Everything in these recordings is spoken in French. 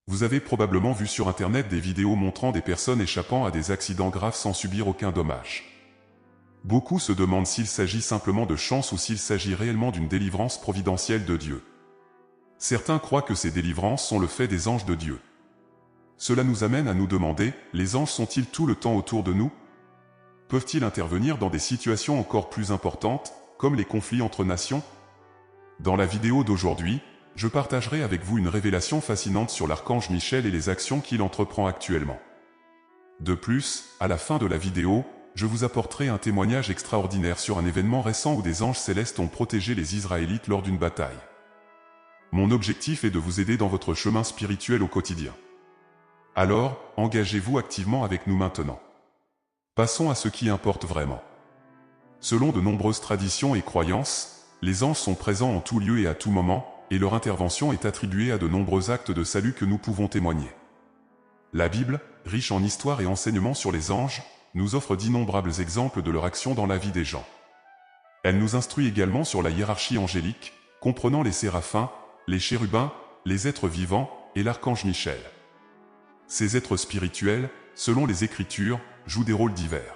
Vous avez probablement vu sur Internet des vidéos montrant des personnes échappant à des accidents graves sans subir aucun dommage. Beaucoup se demandent s'il s'agit simplement de chance ou s'il s'agit réellement d'une délivrance providentielle de Dieu. Certains croient que ces délivrances sont le fait des anges de Dieu. Cela nous amène à nous demander, les anges sont-ils tout le temps autour de nous? Peuvent-ils intervenir dans des situations encore plus importantes, comme les conflits entre nations? Dans la vidéo d'aujourd'hui, je partagerai avec vous une révélation fascinante sur l'archange Michel et les actions qu'il entreprend actuellement. De plus, à la fin de la vidéo, je vous apporterai un témoignage extraordinaire sur un événement récent où des anges célestes ont protégé les Israélites lors d'une bataille. Mon objectif est de vous aider dans votre chemin spirituel au quotidien. Alors, engagez-vous activement avec nous maintenant. Passons à ce qui importe vraiment. Selon de nombreuses traditions et croyances, les anges sont présents en tout lieu et à tout moment, et leur intervention est attribuée à de nombreux actes de salut que nous pouvons témoigner. La Bible, riche en histoire et enseignements sur les anges, nous offre d'innombrables exemples de leur action dans la vie des gens. Elle nous instruit également sur la hiérarchie angélique, comprenant les séraphins, les chérubins, les êtres vivants et l'archange Michel. Ces êtres spirituels, selon les Écritures, jouent des rôles divers.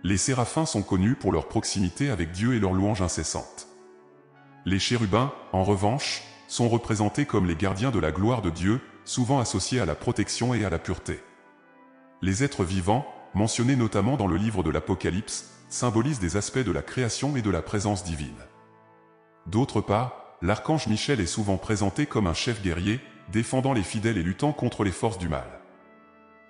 Les séraphins sont connus pour leur proximité avec Dieu et leur louange incessante. Les chérubins, en revanche, sont représentés comme les gardiens de la gloire de Dieu, souvent associés à la protection et à la pureté. Les êtres vivants, mentionnés notamment dans le livre de l'Apocalypse, symbolisent des aspects de la création et de la présence divine. D'autre part, l'archange Michel est souvent présenté comme un chef guerrier, défendant les fidèles et luttant contre les forces du mal.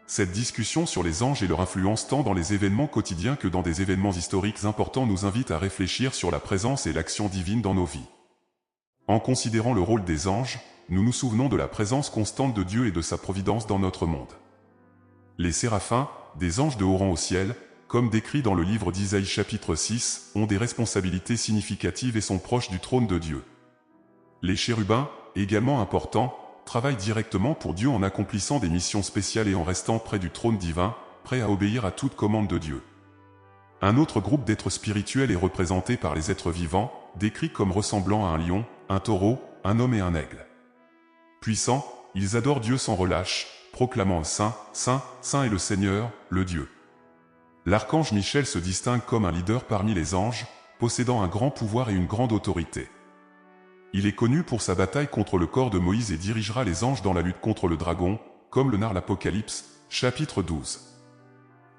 Cette discussion sur les anges et leur influence tant dans les événements quotidiens que dans des événements historiques importants nous invite à réfléchir sur la présence et l'action divine dans nos vies. En considérant le rôle des anges, nous nous souvenons de la présence constante de Dieu et de sa providence dans notre monde. Les séraphins, des anges de haut rang au ciel, comme décrit dans le livre d'Isaïe chapitre 6, ont des responsabilités significatives et sont proches du trône de Dieu. Les chérubins, également importants, travaillent directement pour Dieu en accomplissant des missions spéciales et en restant près du trône divin, prêts à obéir à toute commande de Dieu. Un autre groupe d'êtres spirituels est représenté par les êtres vivants, décrits comme ressemblant à un lion, un taureau, un homme et un aigle. Puissants, ils adorent Dieu sans relâche, proclamant « Saint, Saint, Saint est le Seigneur, le Dieu ». L'archange Michel se distingue comme un leader parmi les anges, possédant un grand pouvoir et une grande autorité. Il est connu pour sa bataille contre le corps de Moïse et dirigera les anges dans la lutte contre le dragon, comme le narre l'Apocalypse, chapitre 12.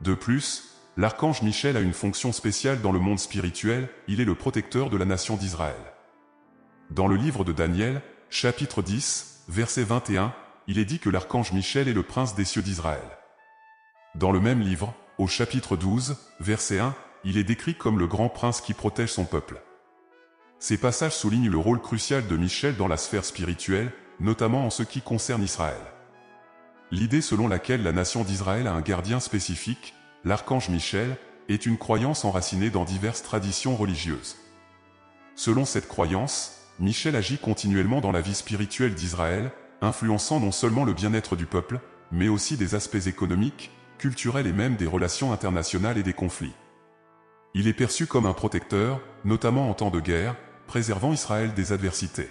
De plus, l'archange Michel a une fonction spéciale dans le monde spirituel, il est le protecteur de la nation d'Israël. Dans le livre de Daniel, chapitre 10, verset 21, il est dit que l'archange Michel est le prince des cieux d'Israël. Dans le même livre, au chapitre 12, verset 1, il est décrit comme le grand prince qui protège son peuple. Ces passages soulignent le rôle crucial de Michel dans la sphère spirituelle, notamment en ce qui concerne Israël. L'idée selon laquelle la nation d'Israël a un gardien spécifique, l'archange Michel, est une croyance enracinée dans diverses traditions religieuses. Selon cette croyance, Michel agit continuellement dans la vie spirituelle d'Israël, influençant non seulement le bien-être du peuple, mais aussi des aspects économiques, culturels et même des relations internationales et des conflits. Il est perçu comme un protecteur, notamment en temps de guerre, préservant Israël des adversités.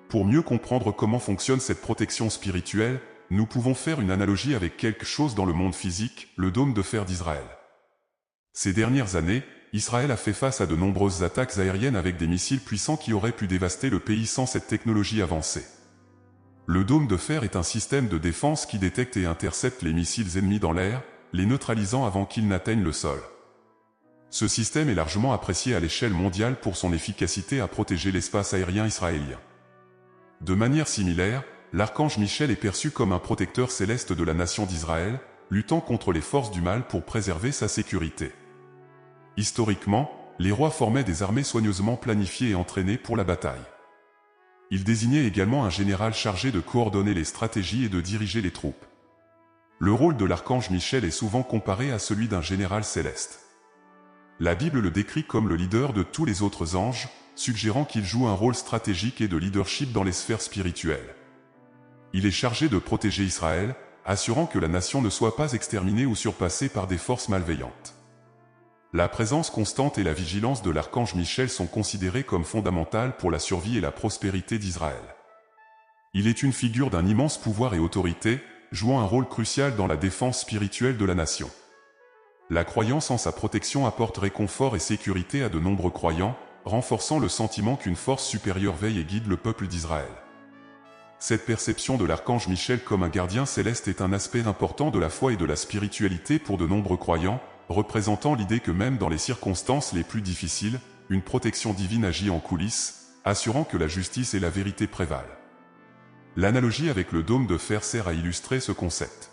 Pour mieux comprendre comment fonctionne cette protection spirituelle, nous pouvons faire une analogie avec quelque chose dans le monde physique, le dôme de fer d'Israël. Ces dernières années, Israël a fait face à de nombreuses attaques aériennes avec des missiles puissants qui auraient pu dévaster le pays sans cette technologie avancée. Le dôme de fer est un système de défense qui détecte et intercepte les missiles ennemis dans l'air, les neutralisant avant qu'ils n'atteignent le sol. Ce système est largement apprécié à l'échelle mondiale pour son efficacité à protéger l'espace aérien israélien. De manière similaire, l'archange Michel est perçu comme un protecteur céleste de la nation d'Israël, luttant contre les forces du mal pour préserver sa sécurité. Historiquement, les rois formaient des armées soigneusement planifiées et entraînées pour la bataille. Ils désignaient également un général chargé de coordonner les stratégies et de diriger les troupes. Le rôle de l'archange Michel est souvent comparé à celui d'un général céleste. La Bible le décrit comme le leader de tous les autres anges, suggérant qu'il joue un rôle stratégique et de leadership dans les sphères spirituelles. Il est chargé de protéger Israël, assurant que la nation ne soit pas exterminée ou surpassée par des forces malveillantes. La présence constante et la vigilance de l'archange Michel sont considérées comme fondamentales pour la survie et la prospérité d'Israël. Il est une figure d'un immense pouvoir et autorité, jouant un rôle crucial dans la défense spirituelle de la nation. La croyance en sa protection apporte réconfort et sécurité à de nombreux croyants, renforçant le sentiment qu'une force supérieure veille et guide le peuple d'Israël. Cette perception de l'archange Michel comme un gardien céleste est un aspect important de la foi et de la spiritualité pour de nombreux croyants, représentant l'idée que même dans les circonstances les plus difficiles, une protection divine agit en coulisses, assurant que la justice et la vérité prévalent. L'analogie avec le dôme de fer sert à illustrer ce concept.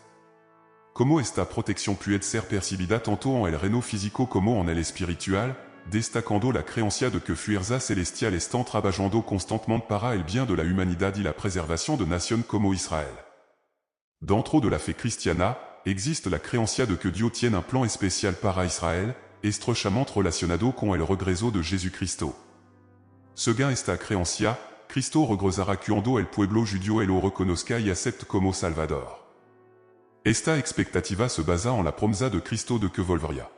Como esta protección puede ser percibida tanto en el reino físico como en el espiritual, destacando la creencia de que fuerza celestial están trabajando constantemente para el bien de la humanidad y la préservation de nations como Israël. Dentro de la fe cristiana, existe la creencia de que Dios tiene un plan especial para Israel, estrechamente relacionado con el regreso de Jesucristo. Según esta creencia, Cristo regresará cuando el pueblo judío lo reconozca y acepte como Salvador. Esta expectativa se basa en la promesa de Cristo de que volvería.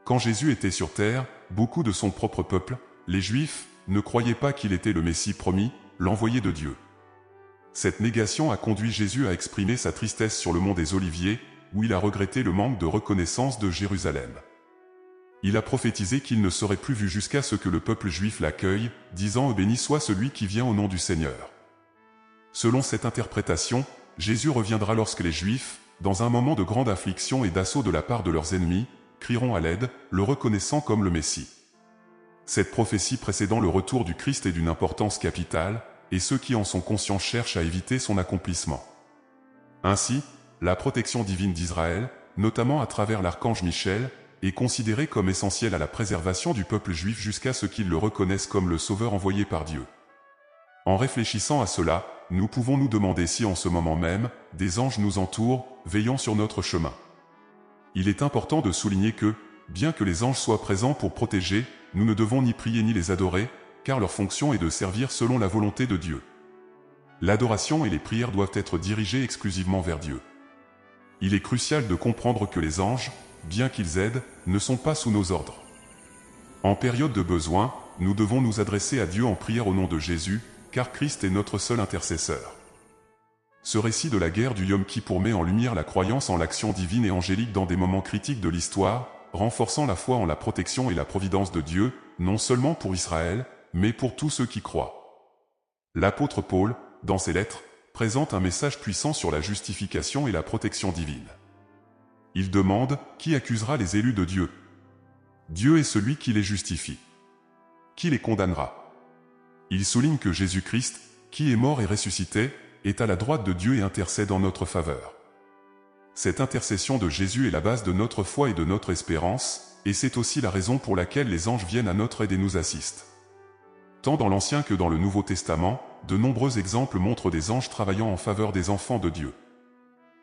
Quand Jésus était sur terre, beaucoup de son propre peuple, les Juifs, ne croyaient pas qu'il était le Messie promis, l'envoyé de Dieu. Cette négation a conduit Jésus à exprimer sa tristesse sur le mont des Oliviers, où il a regretté le manque de reconnaissance de Jérusalem. Il a prophétisé qu'il ne serait plus vu jusqu'à ce que le peuple juif l'accueille, disant « Béni soit celui qui vient au nom du Seigneur ». Selon cette interprétation, Jésus reviendra lorsque les Juifs, dans un moment de grande affliction et d'assaut de la part de leurs ennemis, crieront à l'aide, le reconnaissant comme le Messie. Cette prophétie précédant le retour du Christ est d'une importance capitale, et ceux qui en sont conscients cherchent à éviter son accomplissement. Ainsi, la protection divine d'Israël, notamment à travers l'archange Michel, est considérée comme essentielle à la préservation du peuple juif jusqu'à ce qu'il le reconnaisse comme le sauveur envoyé par Dieu. En réfléchissant à cela, nous pouvons nous demander si en ce moment même, des anges nous entourent, veillant sur notre chemin. Il est important de souligner que, bien que les anges soient présents pour protéger, nous ne devons ni prier ni les adorer, car leur fonction est de servir selon la volonté de Dieu. L'adoration et les prières doivent être dirigées exclusivement vers Dieu. Il est crucial de comprendre que les anges, bien qu'ils aident, ne sont pas sous nos ordres. En période de besoin, nous devons nous adresser à Dieu en prière au nom de Jésus, car Christ est notre seul intercesseur. Ce récit de la guerre du Yom Kippour met en lumière la croyance en l'action divine et angélique dans des moments critiques de l'histoire, renforçant la foi en la protection et la providence de Dieu, non seulement pour Israël, mais pour tous ceux qui croient. L'apôtre Paul, dans ses lettres, présente un message puissant sur la justification et la protection divine. Il demande « Qui accusera les élus de Dieu ? Dieu est celui qui les justifie. Qui les condamnera ?» Il souligne que Jésus-Christ, qui est mort et ressuscité, est à la droite de Dieu et intercède en notre faveur. Cette intercession de Jésus est la base de notre foi et de notre espérance, et c'est aussi la raison pour laquelle les anges viennent à notre aide et nous assistent. Tant dans l'Ancien que dans le Nouveau Testament, de nombreux exemples montrent des anges travaillant en faveur des enfants de Dieu.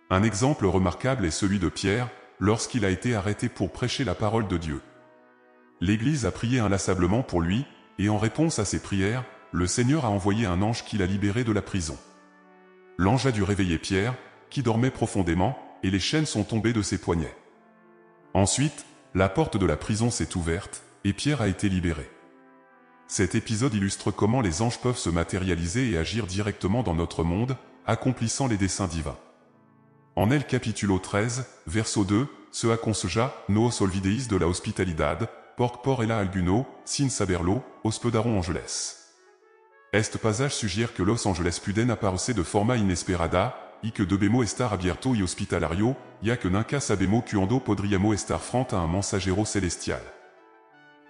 Un exemple remarquable est celui de Pierre, lorsqu'il a été arrêté pour prêcher la parole de Dieu. L'Église a prié inlassablement pour lui, et en réponse à ses prières, le Seigneur a envoyé un ange qui l'a libéré de la prison. L'ange a dû réveiller Pierre, qui dormait profondément, et les chaînes sont tombées de ses poignets. Ensuite, la porte de la prison s'est ouverte, et Pierre a été libéré. Cet épisode illustre comment les anges peuvent se matérialiser et agir directement dans notre monde, accomplissant les desseins divins. En el capítulo 13, verso 2, se aconseja, nos olvidéis de la hospitalidad, por ela alguno, sin saberlo, hospedaron Angeles. Este passage suggère que Los Angeles puden aparecer de forma inesperada, y que debemos estar abierto y hospitalario, ya que nunca sabemos cuando podríamos estar frente a un mensajero celestial.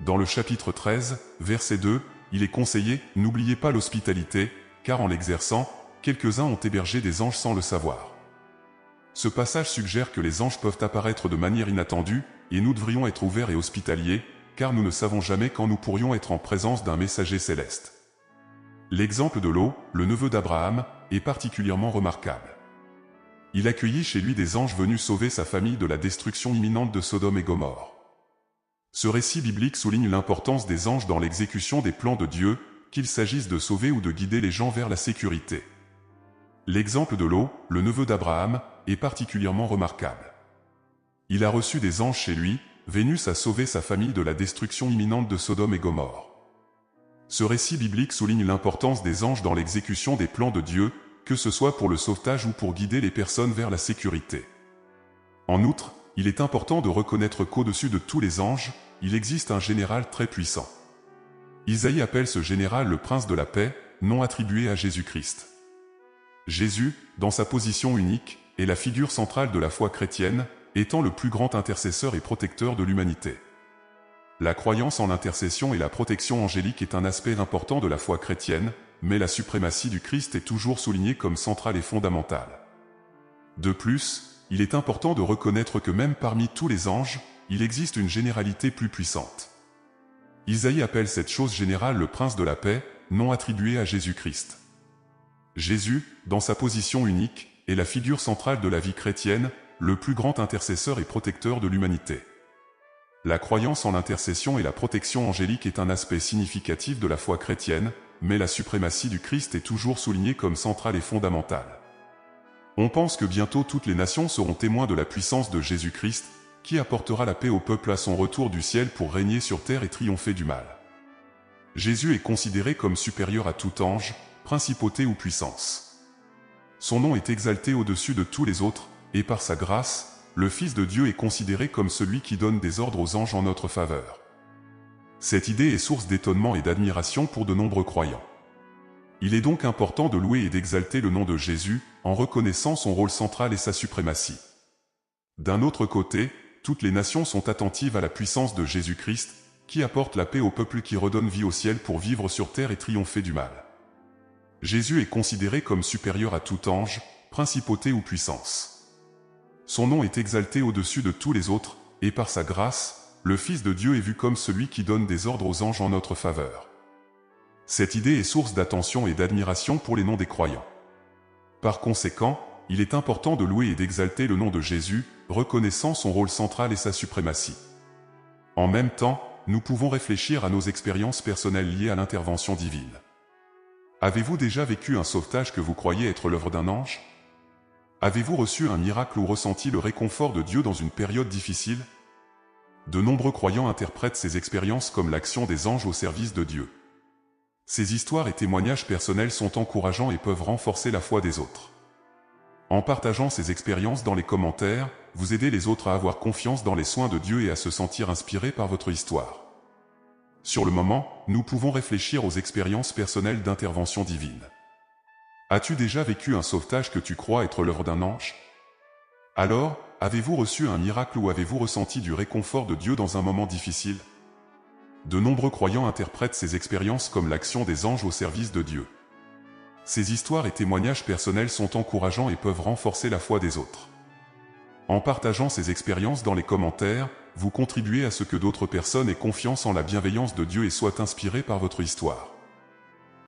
Dans le chapitre 13, verset 2, il est conseillé « N'oubliez pas l'hospitalité, car en l'exerçant, quelques-uns ont hébergé des anges sans le savoir. » Ce passage suggère que les anges peuvent apparaître de manière inattendue, et nous devrions être ouverts et hospitaliers, car nous ne savons jamais quand nous pourrions être en présence d'un messager céleste. L'exemple de Lot, le neveu d'Abraham, est particulièrement remarquable. Il accueillit chez lui des anges venus sauver sa famille de la destruction imminente de Sodome et Gomorrhe. Ce récit biblique souligne l'importance des anges dans l'exécution des plans de Dieu, qu'il s'agisse de sauver ou de guider les gens vers la sécurité. L'exemple de Lot, le neveu d'Abraham, est particulièrement remarquable. Il a reçu des anges chez lui, Vénus a sauvé sa famille de la destruction imminente de Sodome et Gomorrhe. Ce récit biblique souligne l'importance des anges dans l'exécution des plans de Dieu, que ce soit pour le sauvetage ou pour guider les personnes vers la sécurité. En outre, il est important de reconnaître qu'au-dessus de tous les anges, il existe un général très puissant. Isaïe appelle ce général le prince de la paix, nom attribué à Jésus-Christ. Jésus, dans sa position unique, est la figure centrale de la foi chrétienne, étant le plus grand intercesseur et protecteur de l'humanité. La croyance en l'intercession et la protection angélique est un aspect important de la foi chrétienne, mais la suprématie du Christ est toujours soulignée comme centrale et fondamentale. De plus, il est important de reconnaître que même parmi tous les anges, il existe une généralité plus puissante. Isaïe appelle cette chose générale le prince de la paix, nom attribué à Jésus-Christ. Jésus, dans sa position unique, est la figure centrale de la vie chrétienne, le plus grand intercesseur et protecteur de l'humanité. La croyance en l'intercession et la protection angélique est un aspect significatif de la foi chrétienne, mais la suprématie du Christ est toujours soulignée comme centrale et fondamentale. On pense que bientôt toutes les nations seront témoins de la puissance de Jésus-Christ, qui apportera la paix au peuple à son retour du ciel pour régner sur terre et triompher du mal. Jésus est considéré comme supérieur à tout ange, principauté ou puissance. Son nom est exalté au-dessus de tous les autres, et par sa grâce, le Fils de Dieu est considéré comme celui qui donne des ordres aux anges en notre faveur. Cette idée est source d'étonnement et d'admiration pour de nombreux croyants. Il est donc important de louer et d'exalter le nom de Jésus, en reconnaissant son rôle central et sa suprématie. D'un autre côté, toutes les nations sont attentives à la puissance de Jésus-Christ, qui apporte la paix au peuple qui redonne vie au ciel pour vivre sur terre et triompher du mal. Jésus est considéré comme supérieur à tout ange, principauté ou puissance. Son nom est exalté au-dessus de tous les autres, et par sa grâce, le Fils de Dieu est vu comme celui qui donne des ordres aux anges en notre faveur. Cette idée est source d'attention et d'admiration pour les non-décroyants. Par conséquent, il est important de louer et d'exalter le nom de Jésus, reconnaissant son rôle central et sa suprématie. En même temps, nous pouvons réfléchir à nos expériences personnelles liées à l'intervention divine. Avez-vous déjà vécu un sauvetage que vous croyez être l'œuvre d'un ange? Avez-vous reçu un miracle ou ressenti le réconfort de Dieu dans une période difficile? De nombreux croyants interprètent ces expériences comme l'action des anges au service de Dieu. Ces histoires et témoignages personnels sont encourageants et peuvent renforcer la foi des autres. En partageant ces expériences dans les commentaires, vous aidez les autres à avoir confiance dans les soins de Dieu et à se sentir inspirés par votre histoire. Sur le moment, nous pouvons réfléchir aux expériences personnelles d'intervention divine. As-tu déjà vécu un sauvetage que tu crois être l'œuvre d'un ange? Alors, avez-vous reçu un miracle ou avez-vous ressenti du réconfort de Dieu dans un moment difficile? De nombreux croyants interprètent ces expériences comme l'action des anges au service de Dieu. Ces histoires et témoignages personnels sont encourageants et peuvent renforcer la foi des autres. En partageant ces expériences dans les commentaires, vous contribuez à ce que d'autres personnes aient confiance en la bienveillance de Dieu et soient inspirées par votre histoire.